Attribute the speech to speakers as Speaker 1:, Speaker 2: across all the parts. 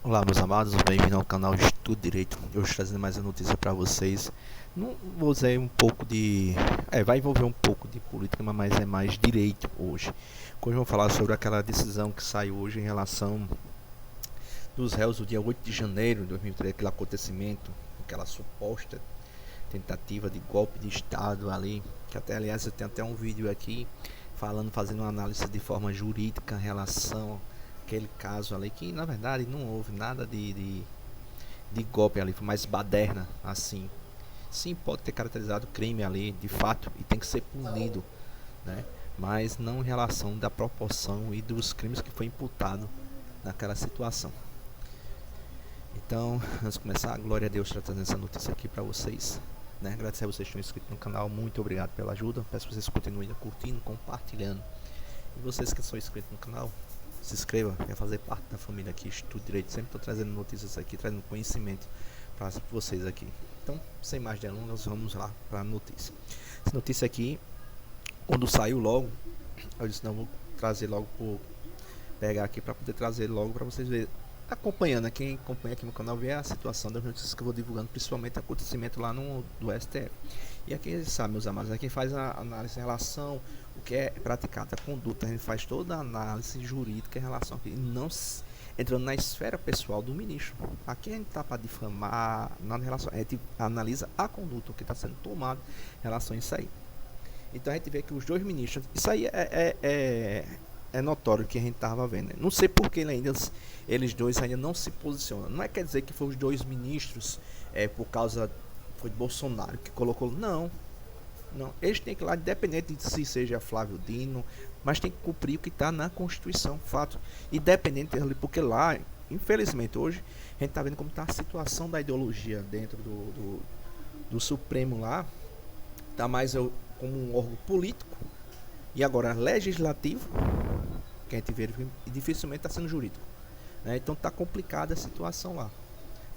Speaker 1: Olá, meus amados, bem-vindo ao canal Estudo Direito. Hoje trazendo mais uma notícia para vocês. Não vou usar um pouco de. Vai envolver um pouco de política, mas é mais direito hoje. Hoje vamos falar sobre aquela decisão que saiu hoje em relação dos réus do dia 8 de janeiro de 2003, aquele acontecimento, aquela suposta tentativa de golpe de Estado ali. Que até, aliás, eu tenho até um vídeo aqui fazendo uma análise de forma jurídica em relação aquele caso ali, que na verdade não houve nada de golpe ali, foi mais baderna assim. Sim, pode ter caracterizado crime ali de fato e tem que ser punido, né? Mas não em relação da proporção e dos crimes que foi imputado naquela situação. Então, antes de começar, glória a Deus trazendo essa notícia aqui para vocês, né? Agradecer a vocês que estão inscritos no canal, muito obrigado pela ajuda. Peço que vocês continuem curtindo, compartilhando. E vocês que são inscritos no canal, se inscreva, quer fazer parte da família aqui, Estudo Direito. Sempre estou trazendo notícias aqui, trazendo conhecimento para vocês aqui. Então, sem mais delongas, vamos lá para a notícia. Essa notícia aqui, quando saiu logo, eu disse, não, vou trazer logo, pegar aqui para poder trazer logo para vocês verem. Acompanhando, quem acompanha aqui no canal vê a situação das notícias que eu vou divulgando, principalmente acontecimento lá do STF. E aqui, sabe, meus amados, quem faz a análise em relação o que é praticado, a conduta, a gente faz toda a análise jurídica em relação a que não entrando na esfera pessoal do ministro. Aqui a gente está para difamar, na relação, a gente analisa a conduta, o que está sendo tomado em relação a isso aí. Então a gente vê que os dois ministros, isso aí é notório que a gente estava vendo. Né? Não sei porque eles dois ainda não se posicionam. Não é quer dizer que foram os dois ministros por causa foi de Bolsonaro que colocou. Não. Eles têm que ir lá, independente de se seja Flávio Dino, mas tem que cumprir o que está na Constituição, fato. Independente dele, porque lá, infelizmente, hoje, a gente está vendo como está a situação da ideologia dentro do Supremo lá. Está mais como um órgão político e agora legislativo, que a gente vê, e dificilmente está sendo jurídico. Né? Então está complicada a situação lá.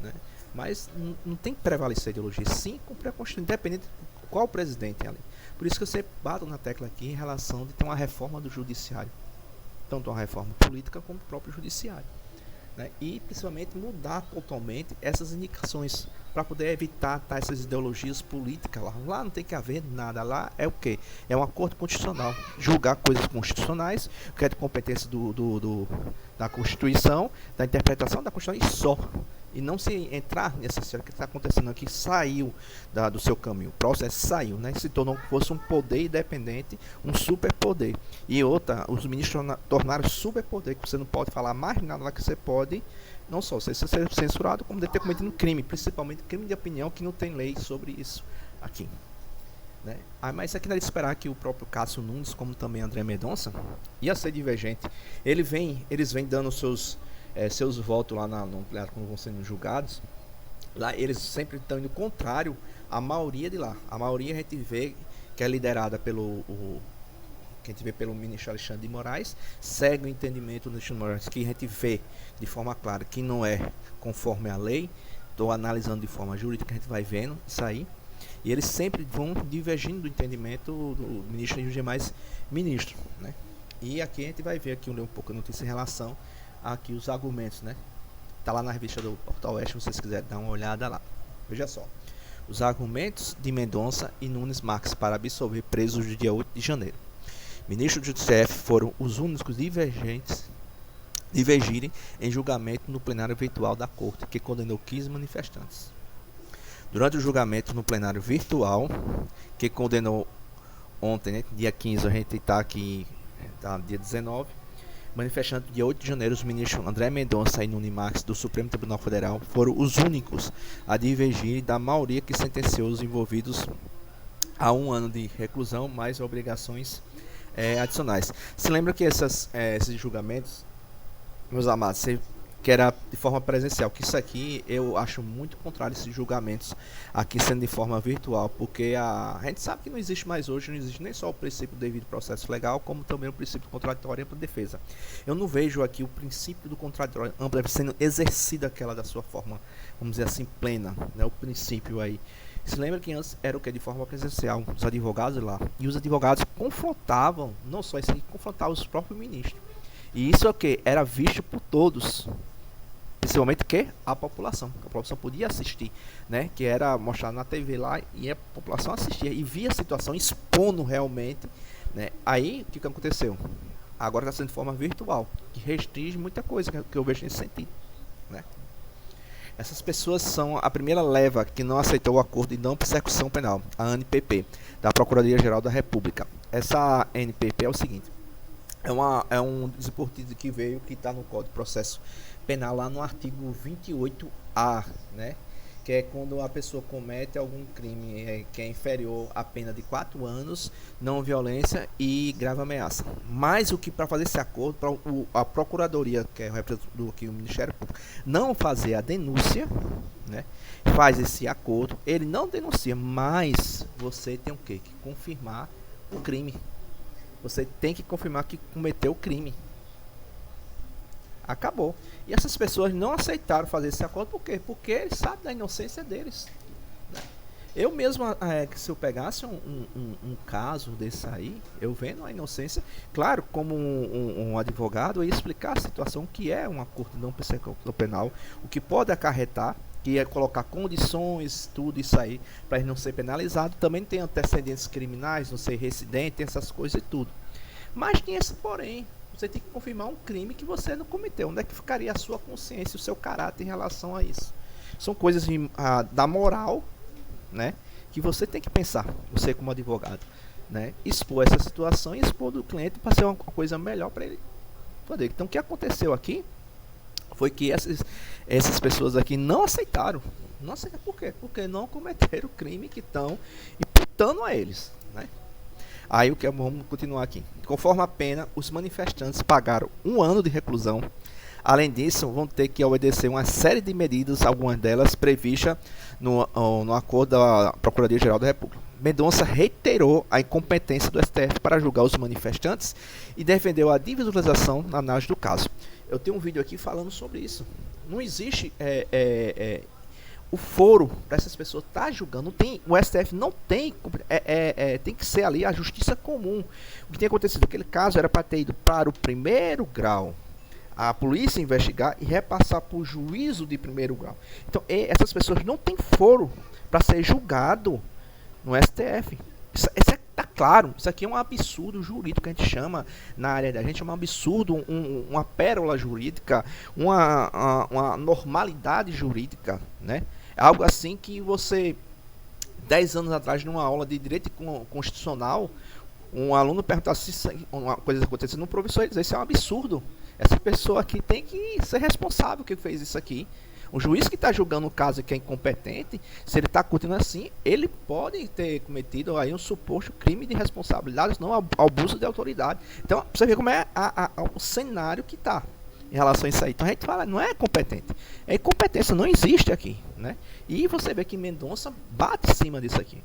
Speaker 1: Né? Mas não tem que prevalecer a ideologia, sim cumprir a Constituição, independente de qual presidente é ali. Por isso que eu sempre bato na tecla aqui em relação de ter uma reforma do judiciário, tanto uma reforma política como o próprio judiciário. Né? E principalmente mudar totalmente essas indicações para poder evitar essas ideologias políticas lá. Lá não tem que haver nada, lá é o que? É um acordo constitucional, julgar coisas constitucionais, que é de competência da Constituição, da interpretação da Constituição e só. E não se entrar nessa história que está acontecendo aqui, saiu do seu caminho. O processo saiu, né? Se tornou que fosse um poder independente, um superpoder. E outra, os ministros tornaram superpoder, que você não pode falar mais nada lá que você pode, não só você ser censurado, como de ter cometido um crime, principalmente crime de opinião, que não tem lei sobre isso aqui. Né? Mas isso aqui não é de esperar que o próprio Cássio Nunes, como também André Mendonça, ia ser divergente. Eles vêm dando seus votos lá no plenário quando vão sendo julgados. Lá eles sempre estão indo contrário à maioria de lá. A maioria a gente vê que é liderada que a gente vê pelo ministro Alexandre de Moraes, segue o entendimento do ministro Moraes, que a gente vê de forma clara que não é conforme a lei. Estou analisando de forma jurídica, a gente vai vendo isso aí. E eles sempre vão divergindo do entendimento do ministro e dos demais ministros. Né? E aqui a gente vai ver aqui um pouco a notícia em relação aqui os argumentos, né? Tá lá na revista do Portal Oeste, se vocês quiserem dar uma olhada lá. Veja só. Os argumentos de Mendonça e Nunes Marques para absolver presos do dia 8 de janeiro. Ministros do STF foram os únicos divergirem em julgamento no plenário virtual da Corte, que condenou 15 manifestantes. Durante o julgamento no plenário virtual, que condenou ontem, né, dia 15, a gente está aqui, tá, dia 19, manifestante dia 8 de janeiro, os ministros André Mendonça e Nunes Marques do Supremo Tribunal Federal foram os únicos a divergir da maioria que sentenciou os envolvidos a 1 ano de reclusão, mais obrigações adicionais. Se lembra que esses julgamentos, meus amados, que era de forma presencial, que isso aqui eu acho muito contrário a esses julgamentos aqui sendo de forma virtual, porque a gente sabe que não existe mais hoje, não existe nem só o princípio do devido processo legal, como também o princípio do contraditório e ampla defesa. Eu não vejo aqui o princípio do contraditório ampla sendo exercido aquela da sua forma, vamos dizer assim, plena, né, o princípio aí. Se lembra que antes era o que? De forma presencial, os advogados lá, e os advogados confrontavam, não só isso aqui, confrontavam os próprios ministros. E isso é o que? Era visto por todos. principalmente que a população podia assistir, né, que era mostrado na TV lá e a população assistia e via a situação expondo realmente, né. Aí o que aconteceu? Agora está sendo de forma virtual, que restringe muita coisa que eu vejo nesse sentido, né. Essas pessoas são a primeira leva que não aceitou o acordo de não persecução penal, a ANPP, da Procuradoria-Geral da República. Essa ANPP é o seguinte: é um desportivo que veio, que está no Código de Processo Penal, lá no artigo 28A, né? Que é quando a pessoa comete algum crime que é inferior à pena de 4 anos, não violência e grave ameaça. Mas o que, para fazer esse acordo, para a Procuradoria, que é o representante aqui, o Ministério Público, não fazer a denúncia, né? Faz esse acordo, ele não denuncia, mas você tem o quê? Que confirmar o crime. Você tem que confirmar que cometeu o crime. Acabou. E essas pessoas não aceitaram fazer esse acordo, por quê? Porque eles sabem da inocência deles, né? Eu mesmo, se eu pegasse um caso desse aí, eu vendo a inocência, claro, como um advogado, eu ia explicar a situação, que é um acordo de não persecução penal, o que pode acarretar, que é colocar condições, tudo isso aí, para ele não ser penalizado. Também tem antecedentes criminais, não ser residente, essas coisas e tudo. Mas tem esse porém. Você tem que confirmar um crime que você não cometeu. Onde é que ficaria a sua consciência, o seu caráter em relação a isso? São coisas da moral, né, que você tem que pensar, você como advogado, né, expor essa situação e expor do cliente para ser uma coisa melhor para ele poder. Então, o que aconteceu aqui foi que essas pessoas aqui não aceitaram. Não aceitaram por quê? Porque não cometeram o crime que estão imputando a eles, né? Aí o que vamos continuar aqui. Conforme a pena, os manifestantes pagaram 1 ano de reclusão. Além disso, vão ter que obedecer uma série de medidas, algumas delas previstas no acordo da Procuradoria-Geral da República. Mendonça reiterou a incompetência do STF para julgar os manifestantes e defendeu a individualização na análise do caso. Eu tenho um vídeo aqui falando sobre isso. Não existe o foro para essas pessoas estar julgando. Não tem, o STF não tem, tem que ser ali a justiça comum. O que tem acontecido naquele caso era para ter ido para o primeiro grau, a polícia investigar e repassar para o juízo de primeiro grau. Então, essas pessoas não têm foro para ser julgado no STF. Isso tá claro. Isso aqui é um absurdo jurídico que a gente chama na área da gente, é um absurdo, uma pérola jurídica, uma normalidade jurídica, né? É algo assim que você, 10 anos atrás, numa aula de direito constitucional, um aluno perguntasse se uma coisa acontecendo no professor, ele dizia: isso é um absurdo. Essa pessoa aqui tem que ser responsável que fez isso aqui. O juiz que está julgando o caso que é incompetente, se ele está curtindo assim, ele pode ter cometido aí um suposto crime de responsabilidade, não abuso de autoridade. Então, você vê como é o cenário que está em relação a isso aí. Então a gente fala, não é competente. É incompetência, não existe aqui, né? E você vê que Mendonça bate em cima disso aqui,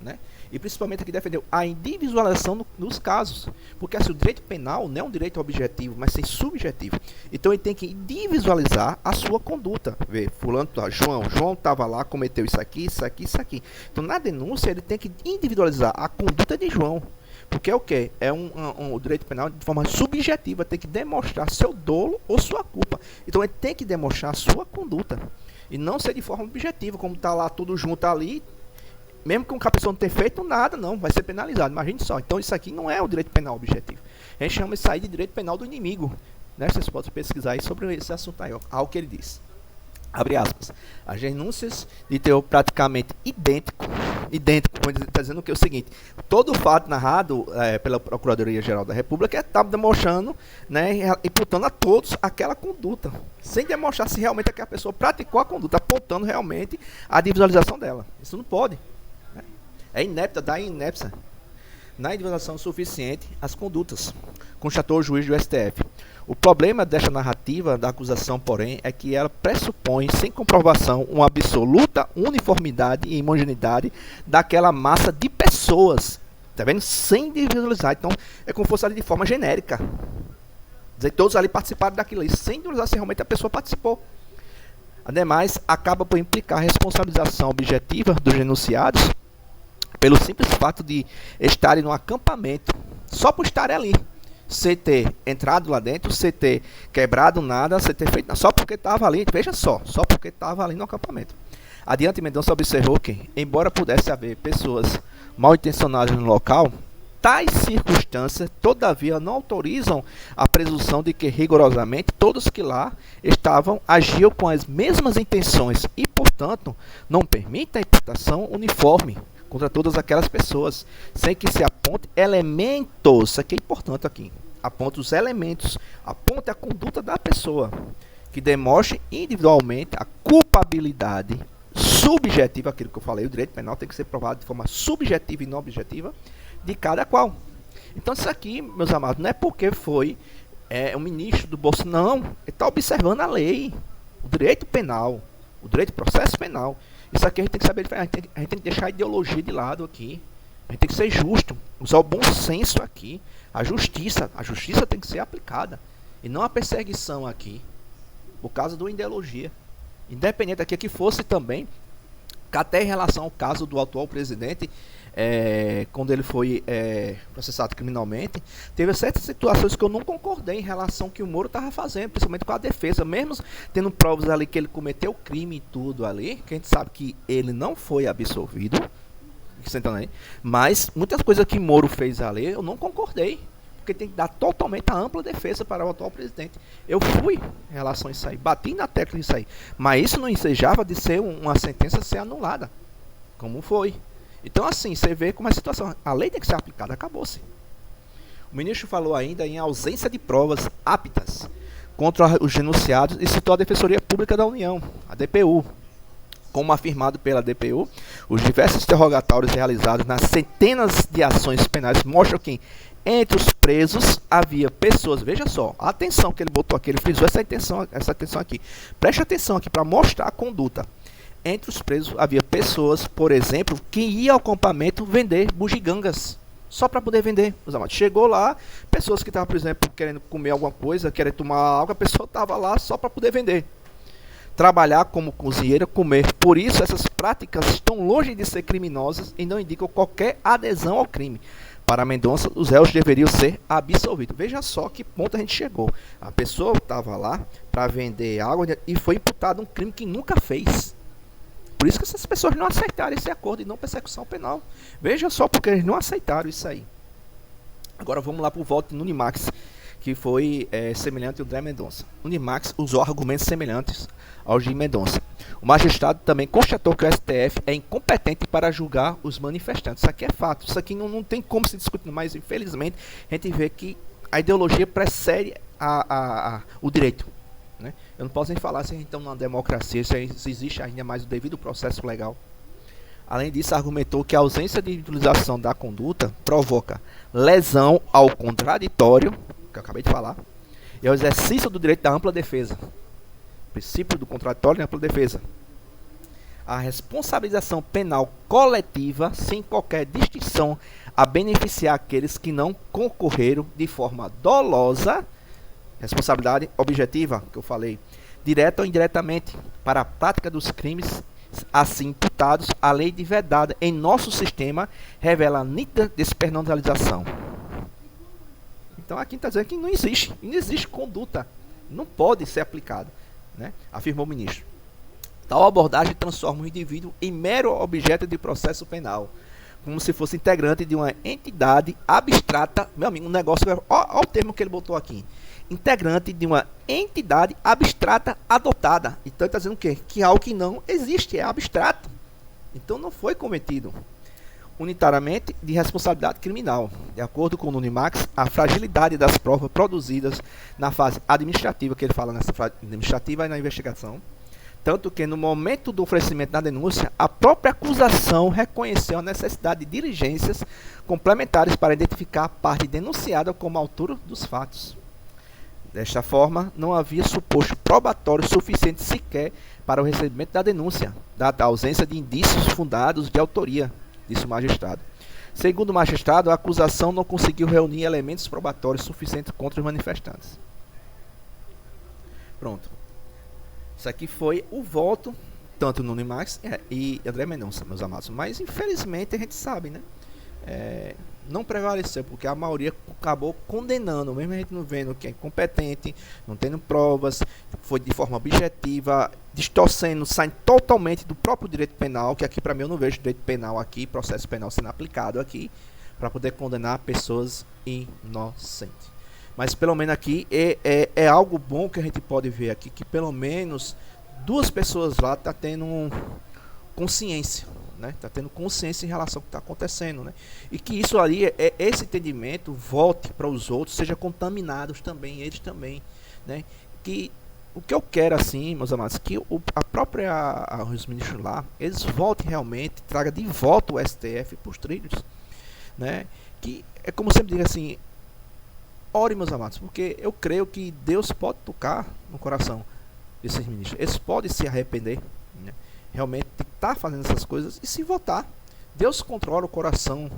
Speaker 1: né? E principalmente aqui defendeu a individualização dos casos. Porque assim, o direito penal não é um direito objetivo, mas sim subjetivo. Então ele tem que individualizar a sua conduta. Ver, fulano, João estava lá, cometeu isso aqui, isso aqui, isso aqui. Então na denúncia ele tem que individualizar a conduta de João. Porque é o quê? É um direito penal de forma subjetiva, tem que demonstrar seu dolo ou sua culpa. Então ele tem que demonstrar a sua conduta. E não ser de forma objetiva, como está lá tudo junto ali, mesmo que a pessoa não tenha feito nada, não, vai ser penalizado. Imagine só. Então isso aqui não é o direito penal objetivo. A gente chama isso aí de direito penal do inimigo, né? Vocês podem pesquisar aí sobre esse assunto aí, ó, algo que ele diz. Abre aspas. As denúncias de teor praticamente idêntico, está dizendo que é o seguinte: todo fato narrado pela Procuradoria-Geral da República está demonstrando, né, imputando a todos aquela conduta, sem demonstrar se realmente aquela pessoa praticou a conduta, apontando realmente a individualização dela. Isso não pode, né? É inepta, dá inépcia. Na individualização suficiente as condutas, constatou o juiz do STF. O problema desta narrativa da acusação, porém, é que ela pressupõe, sem comprovação, uma absoluta uniformidade e homogeneidade daquela massa de pessoas, tá vendo? Sem individualizar. Então, é como se fosse ali de forma genérica. Quer dizer, todos ali participaram daquilo ali, sem individualizar se realmente a pessoa participou. Ademais, acaba por implicar a responsabilização objetiva dos denunciados pelo simples fato de estarem no acampamento, só por estarem ali, você ter entrado lá dentro, você ter quebrado nada, você ter feito nada, só porque estava ali, veja só porque estava ali no acampamento. Adiante, Mendonça observou que, embora pudesse haver pessoas mal intencionadas no local, tais circunstâncias, todavia, não autorizam a presunção de que, rigorosamente, todos que lá estavam agiam com as mesmas intenções e, portanto, não permite a imputação uniforme contra todas aquelas pessoas, sem que se aponte elementos, isso aqui é importante aqui, aponte os elementos, aponte a conduta da pessoa, que demonstre individualmente a culpabilidade subjetiva, aquilo que eu falei, o direito penal tem que ser provado de forma subjetiva e não objetiva, de cada qual. Então isso aqui, meus amados, não é porque foi um ministro do Bolsonaro, não, ele está observando a lei, o direito penal, o direito de processo penal. Isso aqui a gente tem que saber, a gente tem que deixar a ideologia de lado aqui. A gente tem que ser justo, usar o bom senso aqui. A justiça tem que ser aplicada. E não a perseguição aqui, por causa de uma ideologia. Independente aqui que fosse também, que até em relação ao caso do atual presidente, quando ele foi processado criminalmente, teve certas situações que eu não concordei em relação ao que o Moro estava fazendo, principalmente com a defesa, mesmo tendo provas ali que ele cometeu crime e tudo ali, que a gente sabe que ele não foi absolvido, mas muitas coisas que Moro fez ali eu não concordei, porque tem que dar totalmente a ampla defesa para o atual presidente. Eu fui em relação a isso aí, bati na tecla disso aí, mas isso não ensejava de ser uma sentença ser anulada, como foi. Então assim, você vê como é a situação. A lei tem que ser aplicada, acabou-se. O ministro falou ainda em ausência de provas aptas contra os denunciados e citou a Defensoria Pública da União, a DPU. Como afirmado pela DPU, os diversos interrogatórios realizados nas centenas de ações penais mostram que entre os presos havia pessoas, veja só, a atenção que ele botou aqui, ele frisou essa atenção aqui. Preste atenção aqui para mostrar a conduta. Entre os presos havia pessoas, por exemplo, que iam ao acampamento vender bugigangas, só para poder vender. Chegou lá, pessoas que estavam, por exemplo, querendo comer alguma coisa, querendo tomar algo, a pessoa estava lá só para poder vender. Trabalhar como cozinheira, comer. Por isso, essas práticas estão longe de ser criminosas e não indicam qualquer adesão ao crime. Para Mendonça, os réus deveriam ser absolvidos. Veja só que ponto a gente chegou. A pessoa estava lá para vender água e foi imputado um crime que nunca fez. Por isso que essas pessoas não aceitaram esse acordo e não persecução penal. Veja só porque eles não aceitaram isso aí. Agora vamos lá para o voto de Nunimax, que foi semelhante ao André Mendonça. Nunimax usou argumentos semelhantes aos de Mendonça. O magistrado também constatou que o STF é incompetente para julgar os manifestantes. Isso aqui é fato. Isso aqui não tem como se discutir, mas infelizmente a gente vê que a ideologia precede o direito. Né? Eu não posso nem falar se a gente está numa democracia, se existe ainda mais o devido processo legal. Além disso, argumentou que a ausência de individualização da conduta provoca lesão ao contraditório, que eu acabei de falar, e ao exercício do direito da ampla defesa. Princípio do contraditório e ampla defesa. A responsabilização penal coletiva, sem qualquer distinção, a beneficiar aqueles que não concorreram de forma dolosa, responsabilidade objetiva, que eu falei, direta ou indiretamente, para a prática dos crimes assim imputados. A lei de vedada em nosso sistema revela a nítida despenalização. Então aqui está dizendo que não existe conduta, não pode ser aplicada, né? Afirmou o ministro. Tal abordagem transforma o indivíduo em mero objeto de processo penal, como se fosse integrante de uma entidade abstrata. Meu amigo, um negócio, olha o termo que ele botou aqui, integrante de uma entidade abstrata adotada. Então ele está dizendo o quê? Que algo que não existe, é abstrato. Então não foi cometido unitariamente de responsabilidade criminal. De acordo com o Nunimax, a fragilidade das provas produzidas na fase administrativa, que ele fala nessa fase administrativa e na investigação, tanto que no momento do oferecimento da denúncia, a própria acusação reconheceu a necessidade de diligências complementares para identificar a parte denunciada como autora dos fatos. Desta forma, não havia suposto probatório suficiente sequer para o recebimento da denúncia, dada a ausência de indícios fundados de autoria, disse o magistrado. Segundo o magistrado, a acusação não conseguiu reunir elementos probatórios suficientes contra os manifestantes. Pronto. Isso aqui foi o voto, tanto no Nunimax e André Mendonça, meus amados. Mas, infelizmente, a gente sabe, né? não prevaleceu, porque a maioria acabou condenando, mesmo a gente não vendo que é incompetente, não tendo provas, foi de forma objetiva, distorcendo, saindo totalmente do próprio direito penal, que aqui para mim eu não vejo direito penal aqui, processo penal sendo aplicado aqui, para poder condenar pessoas inocentes. Mas pelo menos aqui é algo bom que a gente pode ver aqui, que pelo menos duas pessoas lá estão tendo consciência, né? Tá tendo consciência em relação ao que está acontecendo, né? E que isso ali, esse entendimento volte para os outros, seja contaminados também, eles também, né? Que o que eu quero assim, meus amados, que os ministros lá, eles voltem realmente, traga de volta o STF para os trilhos, né? Que é como eu sempre digo assim, ore, meus amados, porque eu creio que Deus pode tocar no coração desses ministros, eles podem se arrepender, né? Realmente está fazendo essas coisas e se votar. Deus controla o coração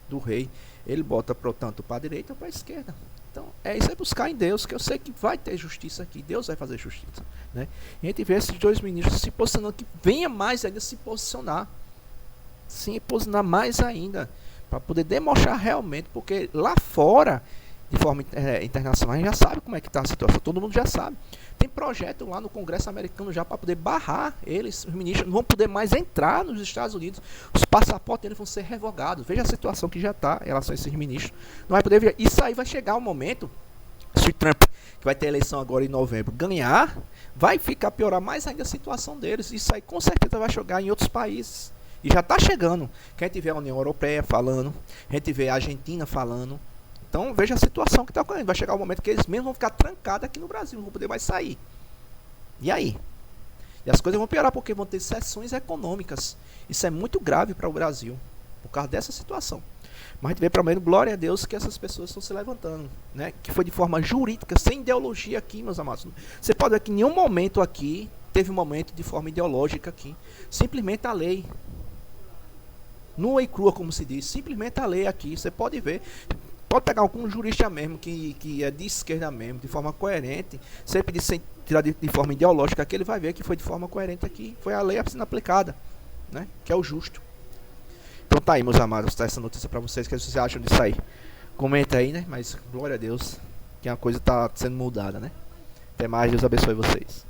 Speaker 1: do rei, ele bota tanto para a direita ou para a esquerda. Então é isso aí, buscar em Deus, que eu sei que vai ter justiça aqui, Deus vai fazer justiça, né? E a gente vê esses dois ministros se posicionando, que venha mais ainda se posicionar mais ainda, para poder demonstrar realmente, porque lá fora, de forma internacional, a gente já sabe como é que está a situação, todo mundo já sabe. Tem projeto lá no Congresso americano já para poder barrar eles, os ministros não vão poder mais entrar nos Estados Unidos, os passaportes deles vão ser revogados. Veja a situação que já está em relação a esses ministros. Não vai poder vir. Isso aí vai chegar um momento, se Trump, que vai ter eleição agora em novembro, ganhar, vai piorar mais ainda a situação deles. Isso aí com certeza vai chegar em outros países. E já está chegando. Quem tiver a União Europeia falando, a gente vê a Argentina falando. Então veja a situação que está ocorrendo. Vai chegar o momento que eles mesmos vão ficar trancados aqui no Brasil, não vão poder mais sair. E aí? E as coisas vão piorar porque vão ter sanções econômicas. Isso é muito grave para o Brasil, por causa dessa situação. Mas a gente vê, pelo menos, glória a Deus, que essas pessoas estão se levantando, né? Que foi de forma jurídica, sem ideologia aqui, meus amados. Você pode ver que em nenhum momento aqui teve um momento de forma ideológica aqui. Simplesmente a lei. Nua e crua, como se diz. Simplesmente a lei aqui. Você pode ver. Pode pegar algum jurista mesmo, que é de esquerda mesmo, de forma coerente, sempre sem tirar de forma ideológica, que ele vai ver que foi de forma coerente aqui, foi a lei sendo aplicada, né? Que é o justo. Então tá aí, meus amados, tá essa notícia para vocês, o que vocês acham disso aí? Comenta aí, né? Mas glória a Deus, que a coisa tá sendo mudada, né? Até mais, Deus abençoe vocês.